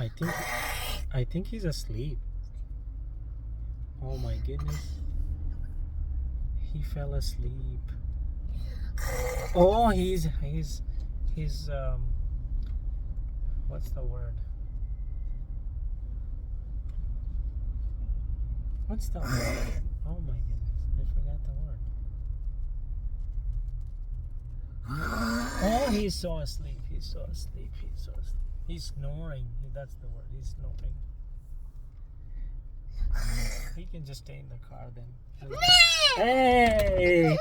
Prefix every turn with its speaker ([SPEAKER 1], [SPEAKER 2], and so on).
[SPEAKER 1] I think I think he's asleep. Oh my goodness. He fell asleep. Oh, he's what's the word? What's the word? Oh my goodness. I forgot the word. Oh, he's so asleep. He's so asleep. He's so asleep. He's snoring. That's the word. He's snoring. He can just stay in the car then. Hey!